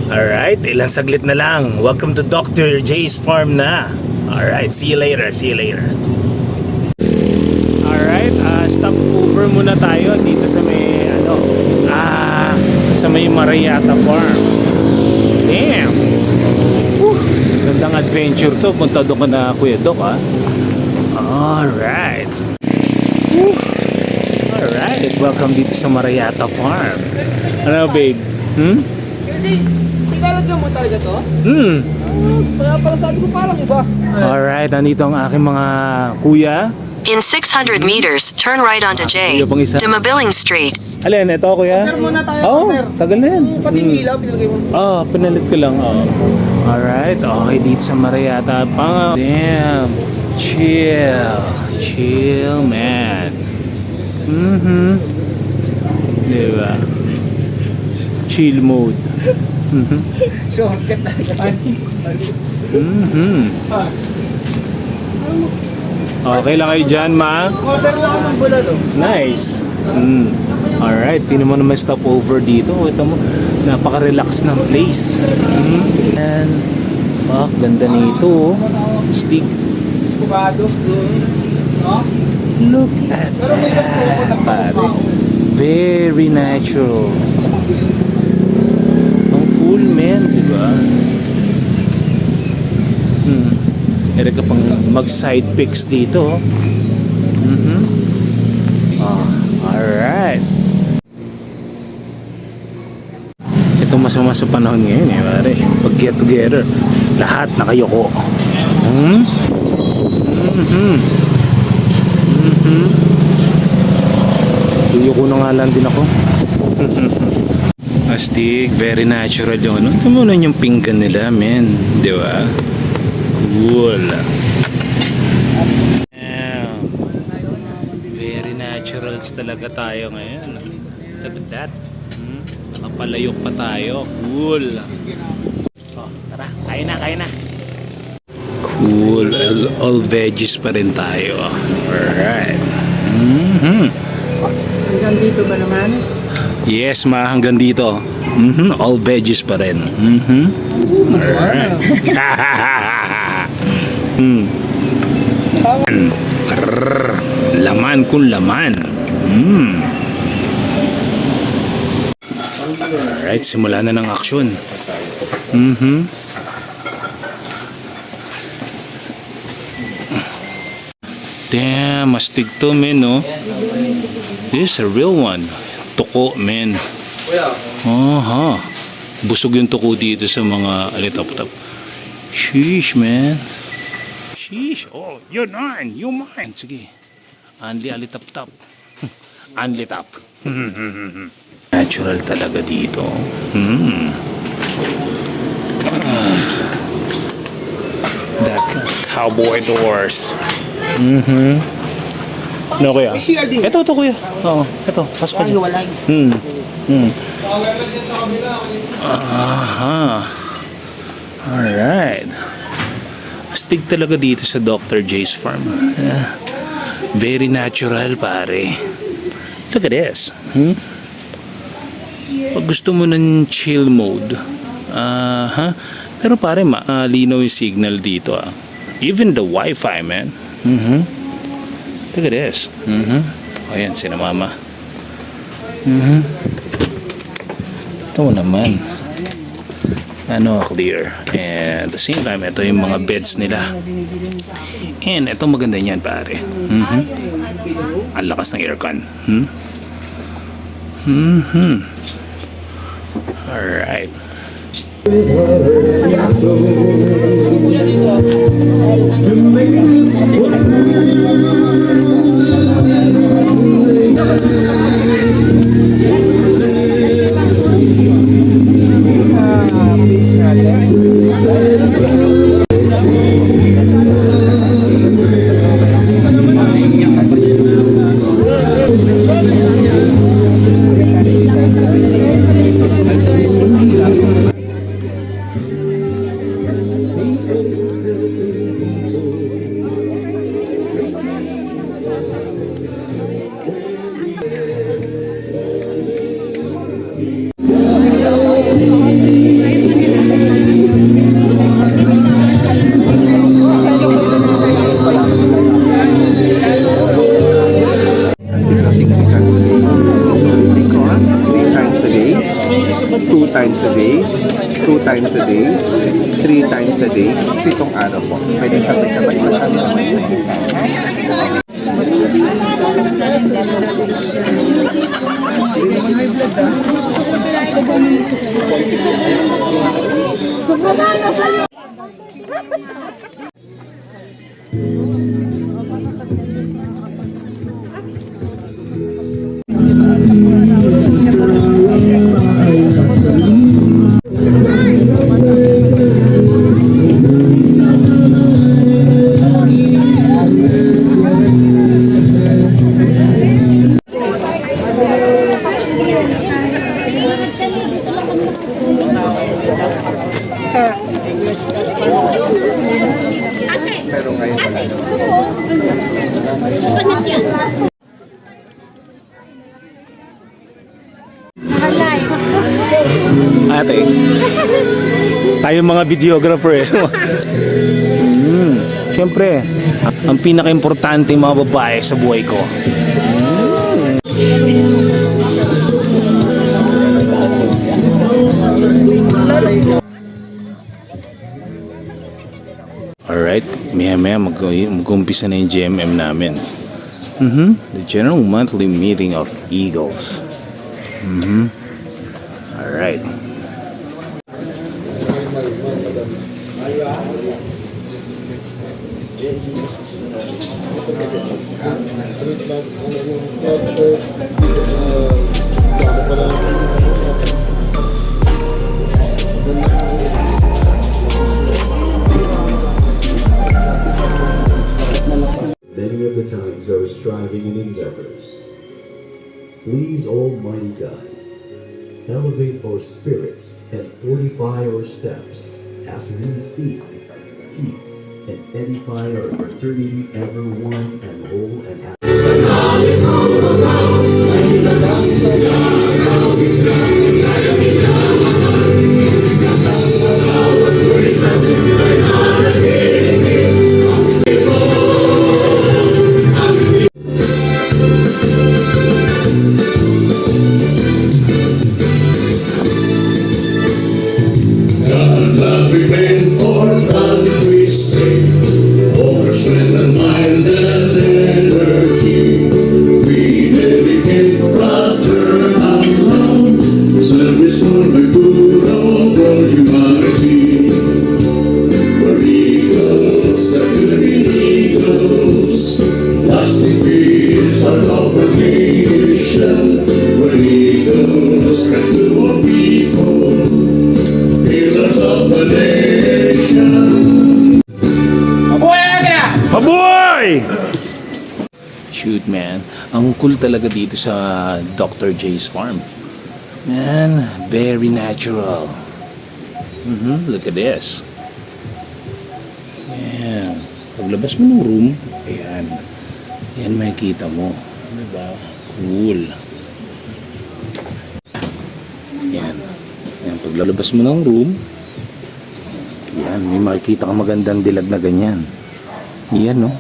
Alright, ilang saglit na lang. Welcome to Dr. J's farm na. Alright, see you later. Alright, stop over muna tayo dito sa may sa may Mariata Farm. Damn! Woo! Gandang adventure to. Punta doon ka na, Kuya Doc, ha? Alright. Woo! Alright, welcome dito sa Mariata Farm. Ano, babe? Kasi, ilalagyan mo talaga to? Kaya pala sabi ko parang iba. Alright, nandito ang aking mga kuya. In 600 meters, turn right onto J. Kuya pang isa. Mabiling Street. Alin, ito kuya? Sir, muna tayo. Oo, tagal na yan. Pati yung ilaw, pinalagay mo. Pinalit ko lang. Alright, okay, dito sa Mariata. Damn, chill man. Diba? Chill mode. Shortcut talaga. Okay lang kayo dyan, ma? Water lang ako ng bulalo. Nice. Alright, tinan mo naman stop over dito. Ito mo, napaka-relax ng place. And, ganda nito. Stick. Kubado. Look at that, pare. Very natural. Ang cool, man, diba? Meron ka pang mag-side pics dito. Alright. Ito masama sa panahon ngayon, pare. Pag get together, lahat nakayoko. Tuyoko na nga lang din ako. Astig, very natural yung ano. Ito muna yung pinggan nila, men. Di ba? Cool. Yeah. Very naturals talaga tayo ngayon. Look at that. Nakapalayok pa tayo. Cool. Tara, kain na. Cool. All veggies pa rin tayo. Alright. Hanggang dito ba naman? Yes, ma, hanggang dito. All veggies pa rin. Alright. Laman kung laman. Alright, simula na ng aksyon. Damn, mastig to, men, no? This is a real one. Tuko, men. Busog yung tuko dito sa mga alitap-tap. Sheesh, man. Sheesh. Oh, you're mine. You're mine. Sige. Anli alitap-tap. Anli-tap. Natural talaga dito. That cowboy doors. No, kuya. Ito, kuya. Oo, ito. Pasko niyo. Alright. Astig talaga dito sa Dr. J's farm. Very natural, pare. Look at this. Pag gusto mo ng chill mode, pero pare, linaw yung signal dito. Even the Wi-Fi, man. Look at this. Ayan, sina mama. Ito naman. Clear. And at the same time, ito yung mga beds nila. And ito maganda niyan, pare. Ang lakas ng aircon. Alright. times a day, 2 times a day, 3 times a day, 7 araw po. Pwede sabay-sabay, masama naman yung exercise. Pero ngayon wala na. Ate, tayo mga videographer eh. Siyempre, ang pinaka-importante mga babae sa buhay ko. Alright, maya-maya mag-umpisa na yung GMM namin. The General Monthly Meeting of Eagles. Alright. Many of the times are striving and endeavors. Please, Almighty God, elevate our spirits and fortify our steps as we seek, keep, and edify our fraternity ever one and whole and happy. God we pray for country's sake, for strength and mind and energy. We dedicate fraternal love, service for the good of all humanity. We're eagles, the living eagles, lasting peace, our love and nation. We're eagles, friend to our people. Pillars of the nation. Aboy! Shoot, man. Ang cool talaga dito sa Dr. J's farm. Man, very natural. Look at this. Ayan. Paglabas mo ng room, ayan. Ayan makikita mo. Diba? Cool. Ayan. Ayan, paglalabas mo ng room, yan, may makikita kang magandang dilag na ganyan. Yan, no?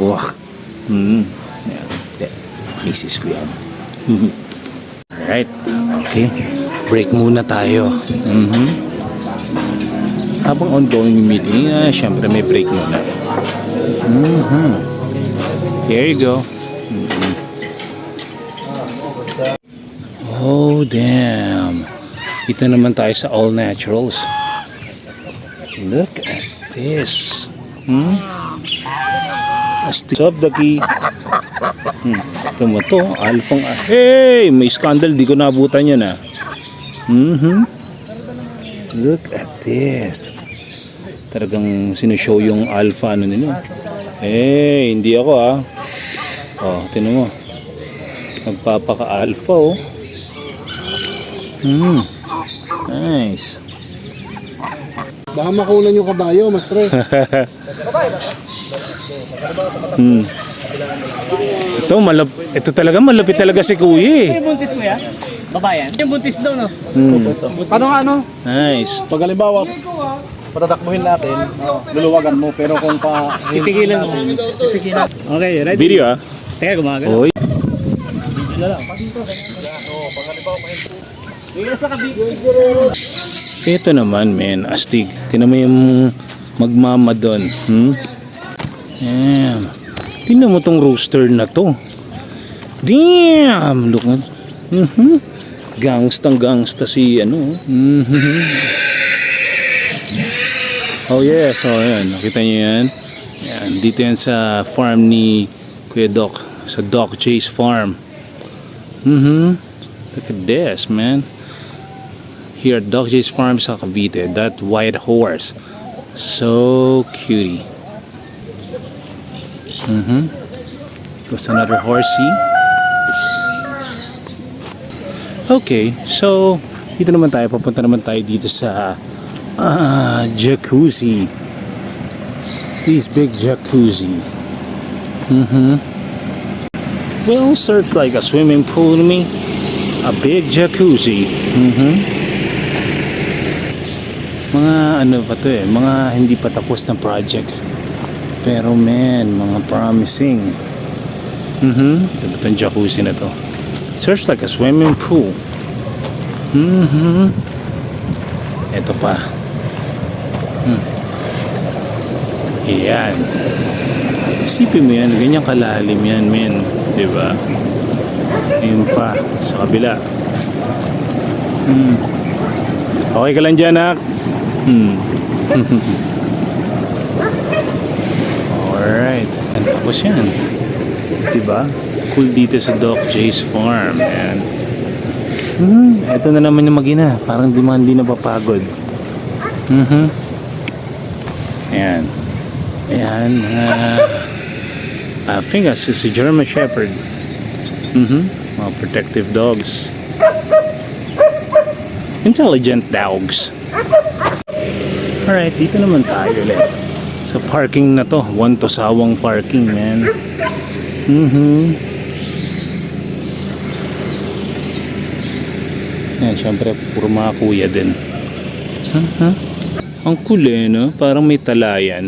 Wah. Yan. Yeah. Misis ko yan. Alright. Okay. Break muna tayo. Habang ongoing yung meeting, syempre may break muna. Here you go. Oh, damn. Ito naman tayo sa all naturals. Look at this. What's up, Daki? Ito mo to. Alphang. Hey! May scandal. Di ko naabutan yun, ah. Look at this. Talagang sinushow yung alpha ano nila. Hey! Hindi ako, ah. Oh, tinan mo. Nagpapaka-alpha, oh. Nice. Baka makulan yung kabayo, mas stress. Ito talaga malapit talaga si Kuya. Yung buntis mo yan? Babayan? Yung buntis daw, no? Paano nga ano? Nice. Pag halimbawa, patatakbuhin natin, luluwagan mo, pero kung pa... Tipigilan mo. Tipigilan. Okay, ready? Video, ah. Teka, gumagana. Oy. Ito naman, men, astig. Tinan mo yung magmama doon. Damn. Tingnan mo tong rooster na to. Damn! Look at. Gangsta si ano. Oh yeah, so ayan. Nakita niyo yan? Yan. Dito yan sa farm ni Kuya Doc. Sa Doc J's farm. Look at this, man. Here at Doc J's farm sa Cavite. That white horse. So cutie. There's another horsey. Okay, so dito naman tayo. Papunta naman tayo dito sa jacuzzi. These big jacuzzi. Well, so it's like a swimming pool to me. A big jacuzzi. Mga ano pa to eh, mga hindi pa tapos na project. Pero man, mga promising. Diba itong jacuzzi na to? Search like a swimming pool. Ito pa. Yan. Isipin mo yan, ganyan kalalim yan, men. Diba? Ayun pa, sa kabila. Okay ka lang dyan, ha? Alright. And tapos yan. Diba? Cool dito sa Doc J's farm. Ayan. Ito na naman yung magina. Parang di napapagod. Ayan. Ayan. I think it's a German Shepherd. Mga protective dogs. Intelligent dogs. Alright, dito naman tayo ulit. Sa parking na to. One to sawang parking, man. Yan, syempre, puro mga kuya din. Ang cool eh, no? Parang may talayan.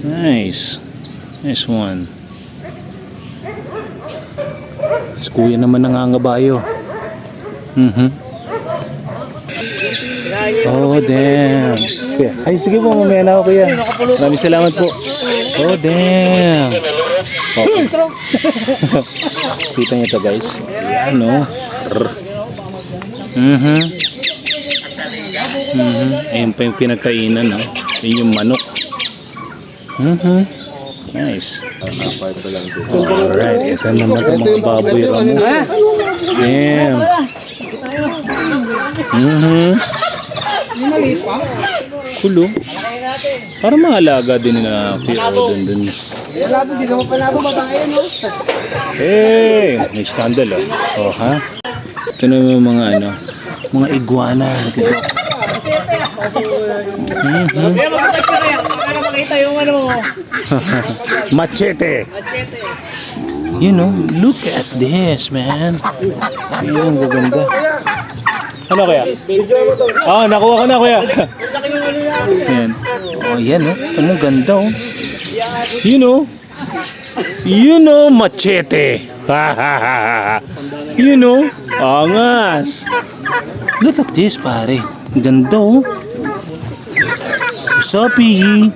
Nice. Nice one. Mas kuya naman nangangabayo. Oh, damn. Kuya. Ay, sige po, mamaya na ako, kuya. Maraming salamat po. Oh, damn. Okay. Kita niyo to, guys. Yan, no? Ayun pa yung pinagkainan, no? Ayun yung manok. Nice. Alright, ito naman itong mga baboy ramo. Damn. Kulo. Parang mahalaga din na Kuya Odon dun. Hey! May scandal, oh. Oh, ha? Ito na yung mga ano, mga iguana. Machete. You know, look at this, man. Yun ang gaganda. Ano kaya? Oh, nakuha ko na, kuya. Yan. Oh, yan, oh. Ano ganda, oh. You know, machete. You know, angas. Look at this, pare. Ganda, oh. What's up, Piggy?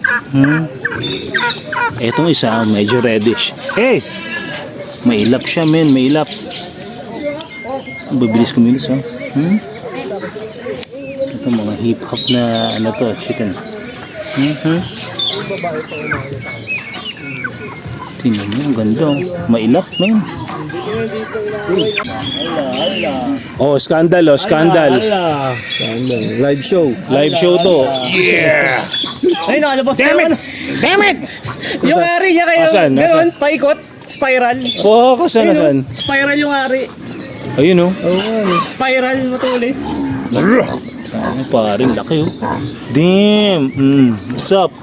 Etong isa, medyo reddish. Hey! Mailap siya, men. Mailap. Babilis kumilos, oh. Ito mga hip-hop na ano to, chicken. Tingnan mo, ang ganda, oh. Mailap, men. Oh, scandal, oh, scandal. Live show. Live show to. Yeah! Ay, nakalabas na Damn it! yun. Damn it! Yung ari niya kayo. Asan? Ganun, paikot. Spiral. Oh, kasan, Ayun, nasan? Spiral yung ari. Ayun, oh. Spiral matulis. Ano pa rin, laki, oh. Damn! What's up?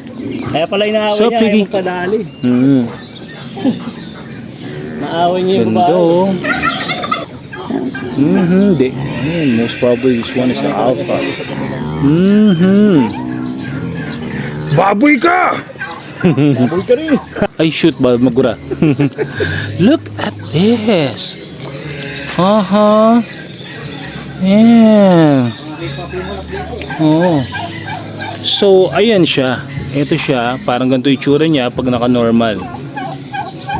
Kaya pala inaaway So, niya. Piggy. Yung padali. Naaway niya yung Ganda, babae. oh. Most probably this one is an alpha. Baboy ka! Baboy ka rin. Ay, shoot, magura. Look at this. Yeah. Oo. So, ayan siya. Ito siya. Parang ganito yung tsura niya pag naka-normal.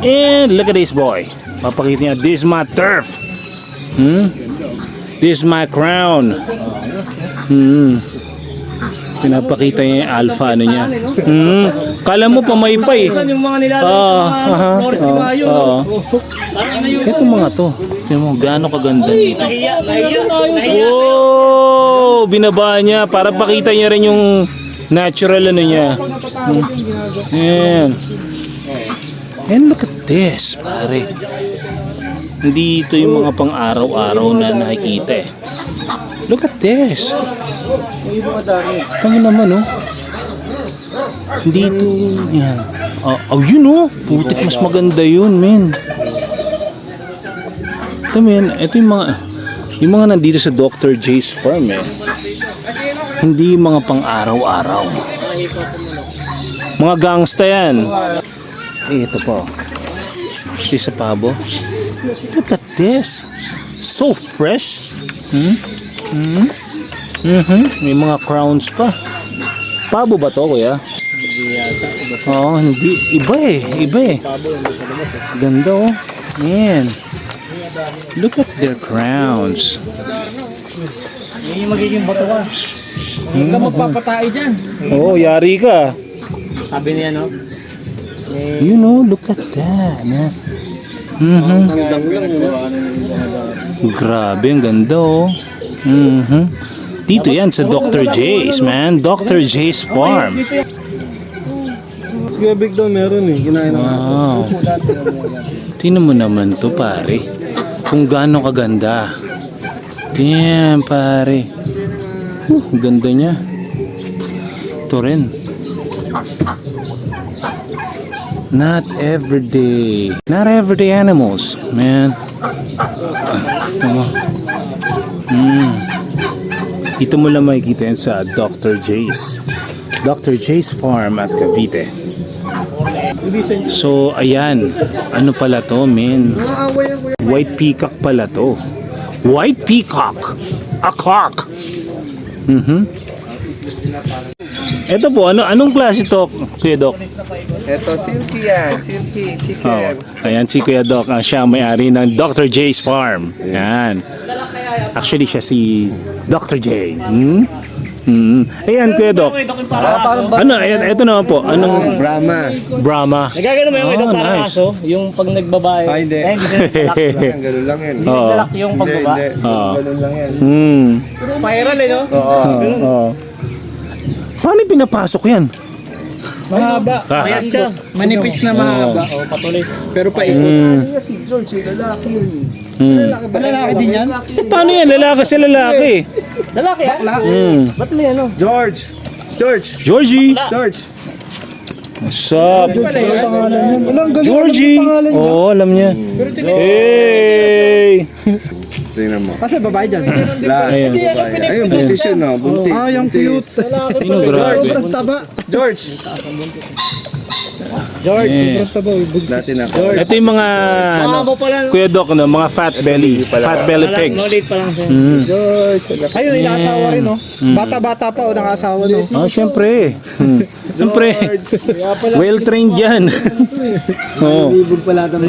And look at this boy. Papakita niya, this is my turf. This is my crown. Pinapakita niya yung alpha ano niya. Kala mo pamaypay. Yung mga nilalagay sa mga Flores de Mayo. Ito mga to. Tingnan mo, gaano kaganda nito. Nahiya. Oh! Binaba niya para pakita niya rin yung natural ano niya. Ayan. And look at this, pare. Hindi ito yung mga pang araw-araw na nakikita eh. Look at this. Tama naman oh. Hindi ito, yan. Oh, yun oh. Putik, mas maganda yun, men. Ito men, ito yung mga nandito sa Dr. J's farm eh. Hindi yung mga pang araw-araw. Mga gangsta yan. Eh, ito po. Si sa pabo. Look at this. So fresh. May mga crowns pa. Pabo ba to, kuya? Oo, hindi. Iba eh. Ganda oh. Man. Look at their crowns. Yan yung magiging batuan. Huwag ka magpapatay dyan. Oh, yari ka. Sabi niya, no? You know, look at that. Grabe, ang ganda oh. Dito yan sa Dr. J's, man. Dr. J's Farm. Kuya Big daw meron eh. Ginain naman. Wow. Tingnan mo naman to, pare. Kung gaano kaganda. Damn, pare. Ang ganda niya. Ito rin. Not everyday. Not everyday animals, man. Dito mo lang makikita yan sa Dr. J's. Dr. J's Farm at Cavite. So, ayan. Ano pala to, men? White peacock pala to. White peacock. A cock. Ito po, anong klase to, Kuya Doc? Ito, silky yan. Silky, chicken. Ayan si Kuya Doc, siya ang may-ari ng Dr. J's Farm. Yan. Actually, siya si Dr. J. Ayan, Kuya Doc. Ano, ito naman po. Anong Brahma. Brahma? Nagagano mo yung Oh, parang nice. aso, yung pag nagbabae. Ay, hindi. Ganun lang yan. Oo. Naglalak yung pagbaba. Oo. Ganun lang yan. Spiral eh, no? Oo. Paano pinapasok yan? Mahaba. Payat siya. Manipis na mahaba. O, patulis. Pero paikot. Ano nga si George, lalaki. Lalaki ba? Lalaki din yan? Paano yan? Lalaki sa lalaki. Lalaki ah? Ba't may ano? George! Georgie! George! What's up? Walang Georgie! Oo, alam niya. Hey! Tingnan mo. Kasi babae dyan. Ayan. Ayun, buntis yun, no? Buntis. Ah, yung cute. Sino grabe? Sobrang taba. George! Yeah. Sobrang taba. Natin ako. Ito yung mga Mahaba pa lang. Kuya Doc, mga fat belly pigs. Knowledge pa lang siya. Ayun, inaasawa rin, no? Bata-bata pa o nakasawa, no? Oh, syempre. Syempre. Well trained yan. Oh. Libog pala ito.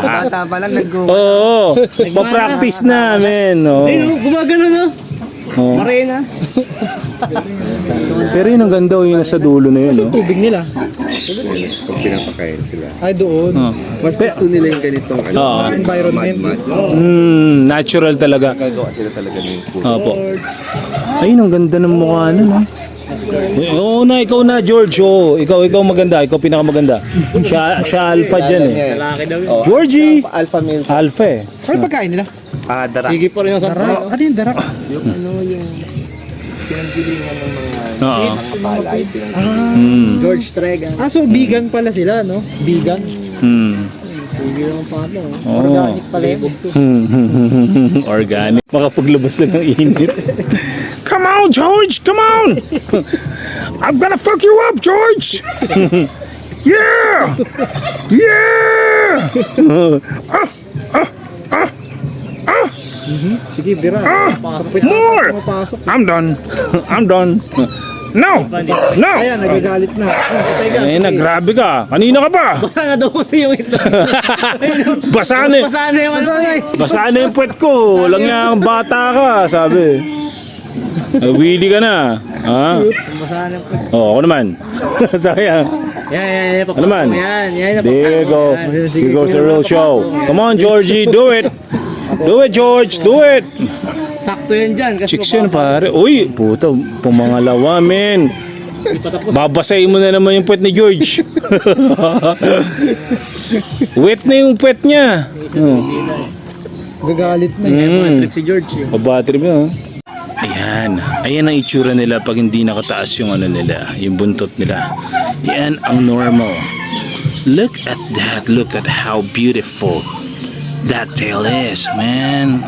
Bata pa lang Oo. Pa-practice na, men. Oh. Gumagano no? Oh. Marina. Pero yun ang ganda yung nasa dulo na yun, no? Tubig nila. Pag pinapakain sila. Ay, doon. Oh. Mas gusto nila yung ganitong Oo. Environment. Natural talaga. Gagawa sila talaga ng food. Opo. Ayun, ang ganda ng mukha nun, no? Oo na, ikaw na, George. Oh, ikaw maganda. Ikaw pinakamaganda. Siya alpha dyan, eh. Lalaki daw yun. Georgie! Alpha male. Alpha, eh. Ano yung pagkain nila? Darak. Sige pa rin yung Darak. Ano yung darak? Yung pinanggilingan ng Oo. mga palay. George Tregan. Ah, so vegan pala sila, no? Vegan. Sige naman pa ito. Organic pala yun. Organic. Makapaglabas na ng init. Come on, George! Come on! I'm gonna fuck you up, George! Yeah! Yeah! Sige, bira. Sapit More! Pumapasok. I'm done. I'm done. No! No! Ayan, nagagalit na. Teka, Ay na, sige. grabe ka. Kanina ka pa. Basta na daw kasi yung ito. Basa na. Basta na yung ano. Masanay. Basa na yung puwet ko. Walang nga bata ka, sabi. Willy ka na. Ha? Basta na yung ito. Oo, ako naman. Sayang. Yan. Ano man? Yan. There you go. Here goes the real show. Come on, Georgie, do it. Do it, George. Do it. Sakto yan dyan. Kasi Chicks yun, pare. Uy, puta, pumangalawa, men. Babasahin mo na naman yung puwet ni George. Wet na yung puwet niya. Gagalit na. trip si George. Pabatrip na. Ayan. Ayan ang itsura nila pag hindi nakataas yung ano nila, yung buntot nila. Yan ang normal. Look at that. Look at how beautiful that tail is, man.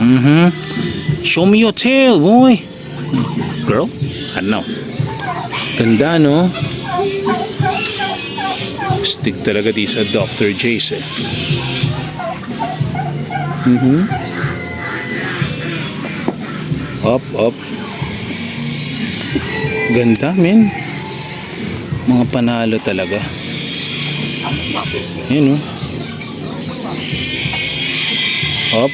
Show me your tail, boy. Girl? I don't know. Ganda, no? Stick talaga di sa Dr. Jace, eh. Up. Ganda, men. Mga panalo talaga. Yan, oh. Up.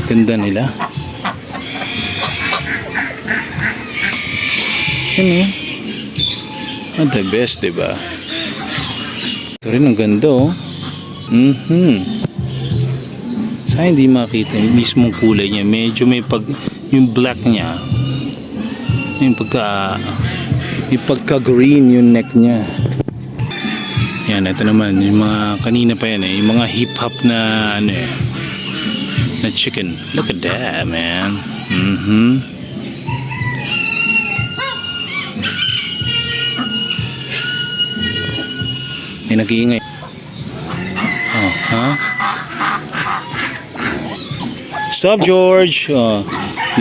Ganda nila. Yan, eh. The best, diba? Ito rin ang ganda, oh. Sana hindi makita yung mismong kulay niya. Medyo may yung black niya. Yung pagka-green yung neck niya. Yan, ito naman. Yung mga kanina pa yan, eh. Yung mga hip-hop na, ano eh, na chicken. Look at that, man. May nag-iingay. Oh, ha? Sup, George? Oh,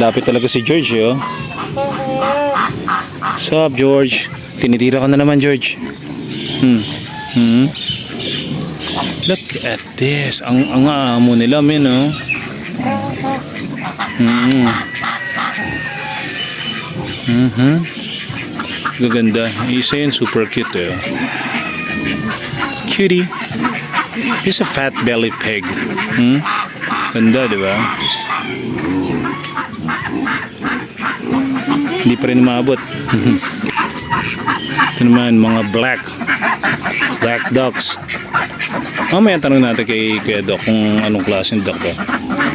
lapit talaga si George, eh, oh. Sup, George? Tinitira ka na naman, George. Look at this. Ang amo nila, men, oh. Gaganda. Isa yun, super cute, eh. Cutie. He's a fat belly pig. Ganda, di ba? Hindi pa rin umabot. Ito naman, mga black ducks. Mamaya tanong natin kay Doc kung anong klaseng duck to.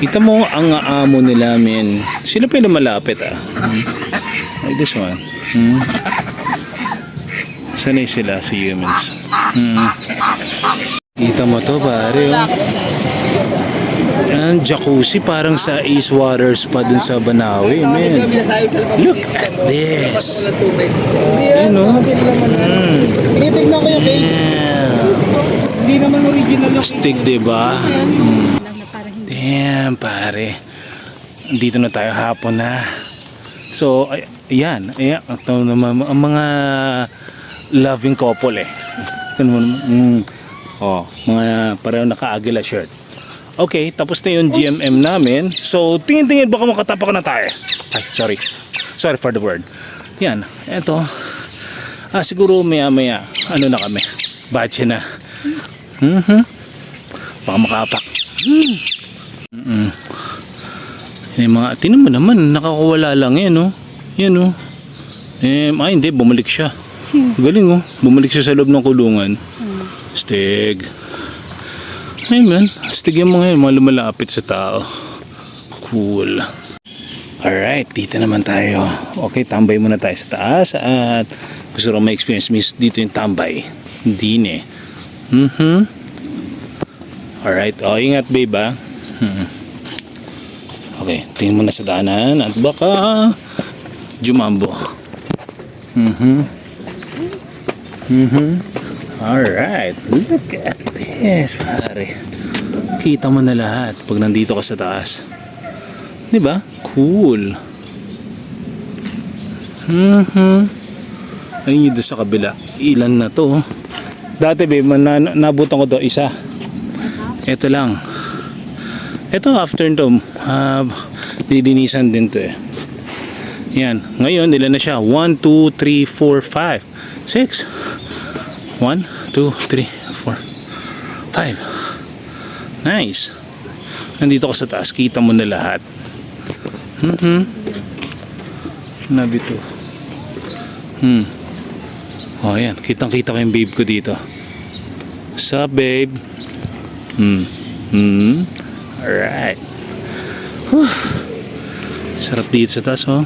Kita mo ang amo nila, men. Sila pa yung malapit, ah. Like this one. Sanay sila sa humans. Kita mo to, pare, oh. Ang jacuzzi parang sa Ace Water Spa dun sa Banawi, man. Look at this. Yan, no? Kasi hindi naman tinitignan ko yung case. Yeah. Hindi naman original yung Stick, diba? Damn, pare. Dito na tayo hapon na. So, ayan. Ito naman, ang mga loving couple, eh. Ito naman, mga pareho naka-agila shirt. Okay, tapos na yung GMM namin. So, tingin-tingin baka makatapak na tayo. Ay, sorry for the word. Yan, eto. Siguro maya-maya, ano na kami, batch na. Baka makapak. Yung mga, tinan mo naman, nakakawala lang yan, oh. Yan, oh. Hindi, bumalik siya. Galing, oh. Bumalik siya sa loob ng kulungan. Stig. Ay, man. Stig yung mga lumalapit sa tao. Cool. Alright, dito naman tayo. Okay, tambay muna tayo sa taas. At gusto ko ma-experience dito yung tambay. Hindi, eh. Alright, ingat, babe, ah. Okay, tingin muna sa daanan. At baka jumambo. Alright, look at this, pare. Kita mo na lahat pag nandito ka sa taas. Diba? Cool. Ayun yun doon sa kabila. Ilan na to? Dati, babe, nabutan ko to isa. Ito lang. Ito, after to, didinisan din to eh. Yan. Ngayon, ilan na siya? 1, 2, 3, 4, 5, 6. 1, 2, 3, 4, 5. Nice. Nandito ka sa taas, kita mo na lahat. Nabi to. Oh, yan. Kitang-kita ko yung babe ko dito. What's up, babe? Alright. Whew. Sarap dito sa taas, oh.